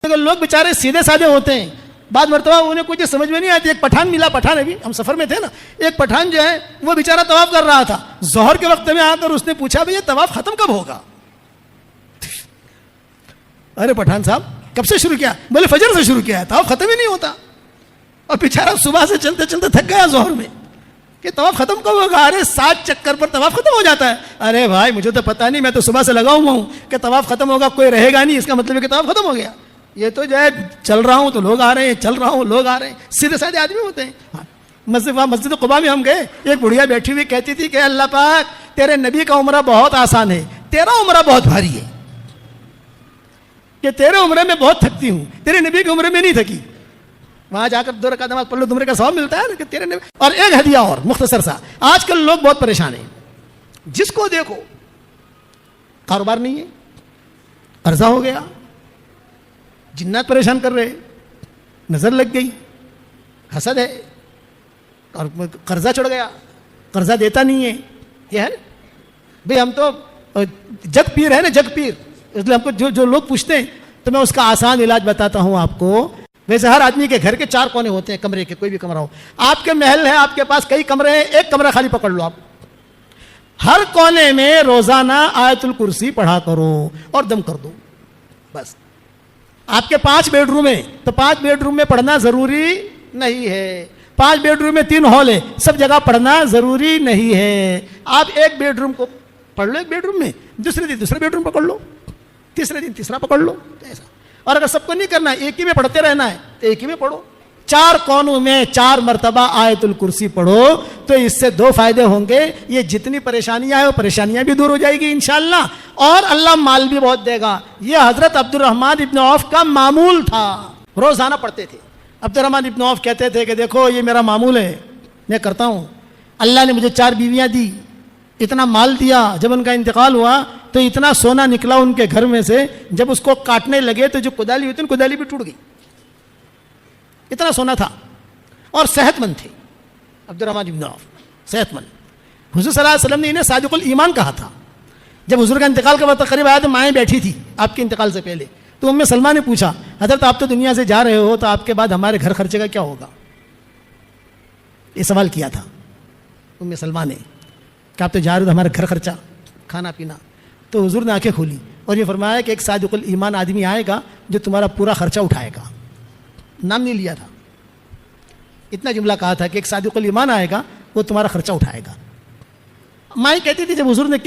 اگر لوگ بیچارے سیدھے سادے ہوتے ہیں، بعض مرتبہ انہیں کچھ سمجھ میں نہیں آتی. ایک پٹھان ملا، پٹھان ابھی ہم سفر میں تھے نا، ایک پٹھان جو ہے وہ بیچارہ طواف کر رہا تھا. ظہر کے وقت میں آ کر اس نے پوچھا بھئی یہ طواف ختم کب ہوگا؟ ارے پٹھان صاحب کب سے شروع کیا؟ بولے فجر سے شروع کیا ہے، طواف ختم ہی نہیں ہوتا. اور بیچارہ صبح سے چلتے چلتے تھک گیا ظہر میں کہ طواف ختم کب ہوگا؟ ارے 7 چکر پر طواف ختم ہو جاتا ہے. ارے بھائی مجھے تو پتہ نہیں، میں تو صبح سے لگا ہوا ہوں کہ طواف ختم ہوگا، کوئی رہے گا نہیں، اس کا مطلب ہے کہ طواف ختم ہو گیا. یہ تو جو ہے چل رہا ہوں تو لوگ آ رہے ہیں، چل رہا ہوں لوگ آ رہے ہیں، سیدھے سادے آدمی ہوتے ہیں. مسجد قباء میں ہم گئے، ایک بڑھیا بیٹھی ہوئی کہتی تھی کہ اللہ پاک تیرے نبی کا عمرہ بہت آسان ہے، تیرا عمرہ بہت بھاری ہے، کہ تیرے عمرے میں بہت تھکتی ہوں، تیرے نبی کے عمرے میں نہیں تھکی. وہاں جا کر 2 رکعت نماز پڑھ لو، عمرے کا ثواب ملتا ہے کہ تیرے نبی. اور ایک ہدیہ اور مختصر سا، آج کل لوگ بہت پریشان ہیں، جس کو دیکھو کاروبار نہیں ہے، قرضہ ہو گیا، جنات پریشان کر رہے، نظر لگ گئی، حسد ہے، اور قرضہ چڑھ گیا، قرضہ دیتا نہیں ہے. یہ ہے بھئی ہم تو جگ پیر ہے نا، جگ پیر. اس لیے ہم کو جو لوگ پوچھتے ہیں تو میں اس کا آسان علاج بتاتا ہوں آپ کو. ویسے ہر آدمی کے گھر کے 4 کونے ہوتے ہیں، کمرے کے، کوئی بھی کمرہ ہو. آپ کے محل ہے، آپ کے پاس کئی کمرے ہیں، ایک کمرہ خالی پکڑ لو. آپ ہر کونے میں روزانہ آیت الکرسی پڑھا کرو اور دم کر دو بس. آپ کے 5 بیڈ روم ہیں تو 5 بیڈ روم میں پڑھنا ضروری نہیں ہے. 5 بیڈ روم میں 3 ہال ہے، سب جگہ پڑھنا ضروری نہیں ہے. آپ ایک بیڈ روم کو پڑھ لو ایک بیڈ روم میں، دوسرے دن دوسرا بیڈ روم پکڑ لو، تیسرے دن تیسرا پکڑ لو ایسا. اور اگر سب کو نہیں کرنا ہے، ایک ہی میں پڑھتے رہنا ہے تو ایک ہی میں پڑھو. 4 کونوں میں 4 مرتبہ آیت الکرسی پڑھو تو اس سے 2 فائدے ہوں گے. یہ جتنی پریشانیاں ہیں وہ پریشانیاں بھی دور ہو جائے گی انشاءاللہ، اور اللہ مال بھی بہت دے گا. یہ حضرت عبد الرحمن ابن عوف کا معمول تھا، روزانہ پڑھتے تھے. عبد الرحمن ابن عوف کہتے تھے کہ دیکھو یہ میرا معمول ہے، میں کرتا ہوں. اللہ نے مجھے 4 بیویاں دی، اتنا مال دیا، جب ان کا انتقال ہوا تو اتنا سونا نکلا ان کے گھر میں سے، جب اس کو کاٹنے لگے تو جو کدالی ہوتی ہے کدالی بھی ٹوٹ گئی، اتنا سونا تھا. اور صحت مند تھے عبد الرحمن ابن عوف، صحت مند. حضور صلی اللہ علیہ وسلم نے انہیں صادق الایمان کہا تھا. جب حضور کا انتقال کا وقت قریب آیا تو مائیں بیٹھی تھی آپ کے انتقال سے پہلے. تو ام سلمہ نے پوچھا حضرت آپ تو دنیا سے جا رہے ہو تو آپ کے بعد ہمارے گھر خرچے کا کیا ہوگا؟ یہ سوال کیا تھا ام سلمہ نے کہ آپ تو جا رہے ہو ہمارا گھر خرچہ، کھانا پینا. تو حضور نے آنکھیں کھولی اور یہ فرمایا کہ ایک صادق الایمان آدمی آئے گا جو تمہارا پورا خرچہ اٹھائے گا. نام نہیں لیا تھا، اتنا جملہ کہا تھا کہ ایک صادق الایمان آئے گا وہ تمہارا خرچہ اٹھائے گا. مائیں کہتی تھی جب حضور نے